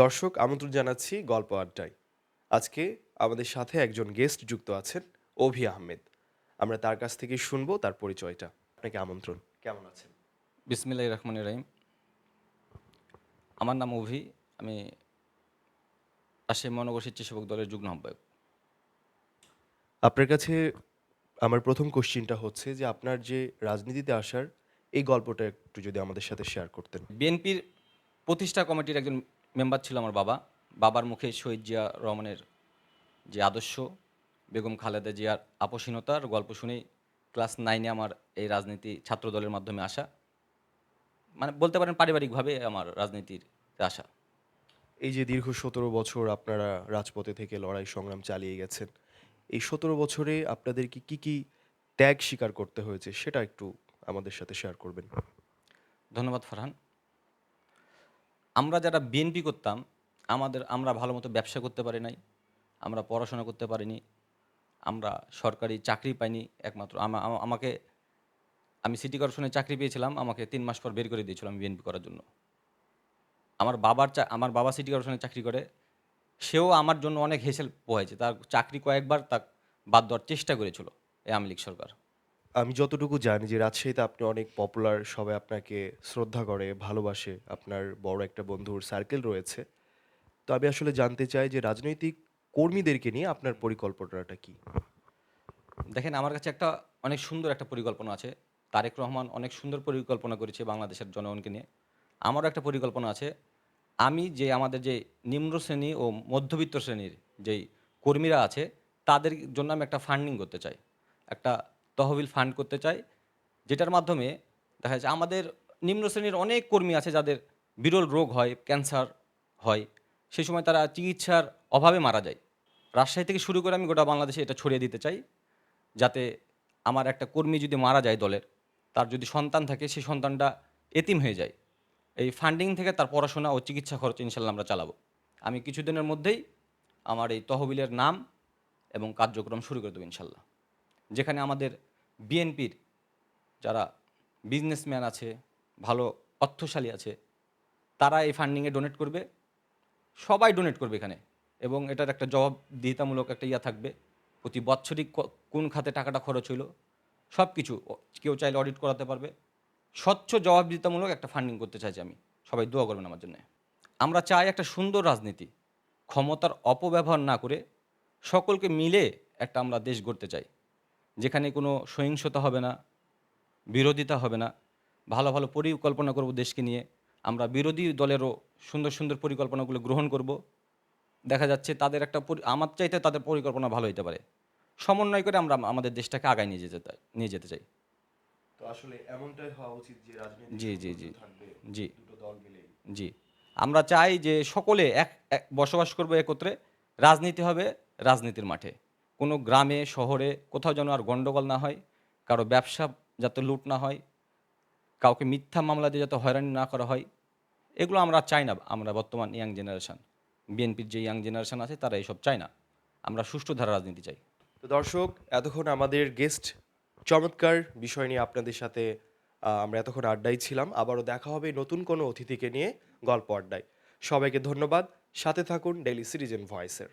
দর্শক আমন্ত্রণ জানাচ্ছি গল্প আড্ডায়। আজকে আমাদের সাথে একজন গেস্ট যুক্ত আছেন, অভি আহমেদ। আমরা তার কাছ থেকে শুনবো তার পরিচয়টা। আপনাকে আমন্ত্রণ। কেমন আছেন? বিসমিল্লাহির রহমানির রহিম। আমার নাম অভি। আমি রাজশাহী মহানগর স্বেচ্ছাসেবক দলের যুগ্ম আহ্বায়ক। আপনার কাছে আমার প্রথম কোশ্চিনটা হচ্ছে যে আপনার যে রাজনীতিতে আসার এই গল্পটা একটু যদি আমাদের সাথে শেয়ার করতেন। বিএনপির প্রতিষ্ঠা কমিটির একজন মেম্বার ছিল আমার বাবা। বাবার মুখে শহীদ জিয়া রহমানের যে আদর্শ, বেগম খালেদা জিয়ার আপসীনতার গল্প শুনেই ক্লাস 9 এ আমার এই রাজনীতি ছাত্রদলের মাধ্যমে আসা। মানে বলতে পারেন পারিবারিকভাবে আমার রাজনীতিতে আসা। এই যে দীর্ঘ ১৭ বছর আপনারা রাজপথে থেকে লড়াই সংগ্রাম চালিয়ে গেছেন, এই ১৭ বছরে আপনাদেরকে কি ত্যাগ স্বীকার করতে হয়েছে সেটা একটু আমাদের সাথে শেয়ার করবেন। ধন্যবাদ ফারহান। আমরা যারা বিএনপি করতাম, আমরা ভালোমতো ব্যবসা করতে পারি নাই। আমরা পড়াশোনা করতে পারিনি। আমরা সরকারি চাকরি পাইনি একমাত্র আমাকে আমি সিটি কর্পোরেশনে চাকরি পেয়েছিলাম। আমাকে ৩ মাস পর বের করে দিয়েছিল আমি বিএনপি করার জন্য। আমার বাবা সিটি কর্পোরেশনে চাকরি করে। সেও আমার জন্য অনেক হেসেল পোহাইছে। তার চাকরি কয়েকবার বাদ দেওয়ার চেষ্টা করেছিল এই আওয়ামী লীগ সরকার। আমি যতটুকু জানি যে রাজশাহীতে আপনি অনেক পপুলার, সবাই আপনাকে শ্রদ্ধা করে, ভালোবাসে। আপনার বড় একটা বন্ধুর সার্কেল রয়েছে। তো আমি আসলে জানতে চাই যে রাজনৈতিক কর্মীদেরকে নিয়ে আপনার পরিকল্পনাটা কি? দেখেন আমার কাছে অনেক সুন্দর একটা পরিকল্পনা আছে। তারেক রহমান অনেক সুন্দর পরিকল্পনা করেছে বাংলাদেশের জনগণকে নিয়ে। আমারও একটা পরিকল্পনা আছে। আমি যে আমাদের যে নিম্ন শ্রেণী ও মধ্যবিত্ত শ্রেণীর যেই কর্মীরা আছে, তাদের জন্য আমি একটা ফান্ডিং করতে চাই। একটা তহবিল ফান্ড করতে চাই, যেটার মাধ্যমে দেখা যাচ্ছে আমাদের নিম্ন শ্রেণীর অনেক কর্মী আছে যাদের বিরল রোগ হয়, ক্যান্সার হয়। সেই সময় তারা চিকিৎসার অভাবে মারা যায়। রাজশাহী থেকে শুরু করে আমি গোটা বাংলাদেশে এটা ছড়িয়ে দিতে চাই। যাতে আমার একটা কর্মী যদি মারা যায় দলের, তার যদি সন্তান থাকে সেই সন্তানটা এতিম হয়ে যায়। এই ফান্ডিং থেকে তার পড়াশোনা ও চিকিৎসা খরচ ইনশাল্লাহ আমরা চালাবো। আমি কিছুদিনের মধ্যেই আমার এই তহবিলের নাম এবং কার্যক্রম শুরু করে দেবো ইনশাল্লাহ। যেখানে আমাদের বিএনপির যারা বিজনেসম্যান আছে, ভালো অর্থশালী আছে, তারা এই ফান্ডিংয়ে ডোনেট করবে। সবাই ডোনেট করবে এখানে, এবং এটার একটা জবাবদিহিতামূলক একটা থাকবে। প্রতি বৎসরিক কোন খাতে টাকাটা খরচ হইলো সব কিছু কেউ চাইলে অডিট করাতে পারবে। স্বচ্ছ জবাবদিহিতামূলক একটা ফান্ডিং করতে চাইছি আমি। সবাই দোয়া করবেন আমার জন্য। আমরা চাই একটা সুন্দর রাজনীতি, ক্ষমতার অপব্যবহার না করে সকলকে মিলে একটা আমরা দেশ গড়তে চাই, যেখানে কোনো সহিংসতা হবে না, বিরোধিতা হবে না। ভালো ভালো পরিকল্পনা করব দেশকে নিয়ে। আমরা বিরোধী দলেরও সুন্দর সুন্দর পরিকল্পনাগুলো গ্রহণ করব। দেখা যাচ্ছে তাদের আমার চাইতে তাদের পরিকল্পনা ভালো হতে পারে। সমন্বয় করে আমরা আমাদের দেশটাকে আগায় নিয়ে যেতে চাই। তো আসলে এমনটাই হওয়া উচিত যে রাজনৈতিক জি, জি, সৌন্দর্য জি, থাকবে জি, দুটো দল মিলেই। জি। আমরা চাই যে সকলে বসবাস করবো একত্রে। রাজনীতি হবে রাজনীতির মাঠে। কোনো গ্রামে, শহরে কোথাও যেন আর গন্ডগোল না হয়। কারো ব্যবসা যাতে লুট না হয়। কাউকে মিথ্যা মামলা দিয়ে যাতে হয়রানি না করা হয়। এগুলো আমরা চাই না। আমরা বর্তমান ইয়াং জেনারেশন, বিএনপির যে ইয়াং জেনারেশন আছে তারা এসব চায় না। আমরা সুষ্ঠু ধারা রাজনীতি চাই। তো দর্শক, এতক্ষণ আমাদের গেস্ট চমৎকার বিষয় নিয়ে আপনাদের সাথে আমরা এতক্ষণ আড্ডায় ছিলাম। আবারও দেখা হবে নতুন কোনো অতিথিকে নিয়ে গল্প আড্ডায়। সবাইকে ধন্যবাদ। সাথে থাকুন ডেইলি সিটিজেন ভয়েসের।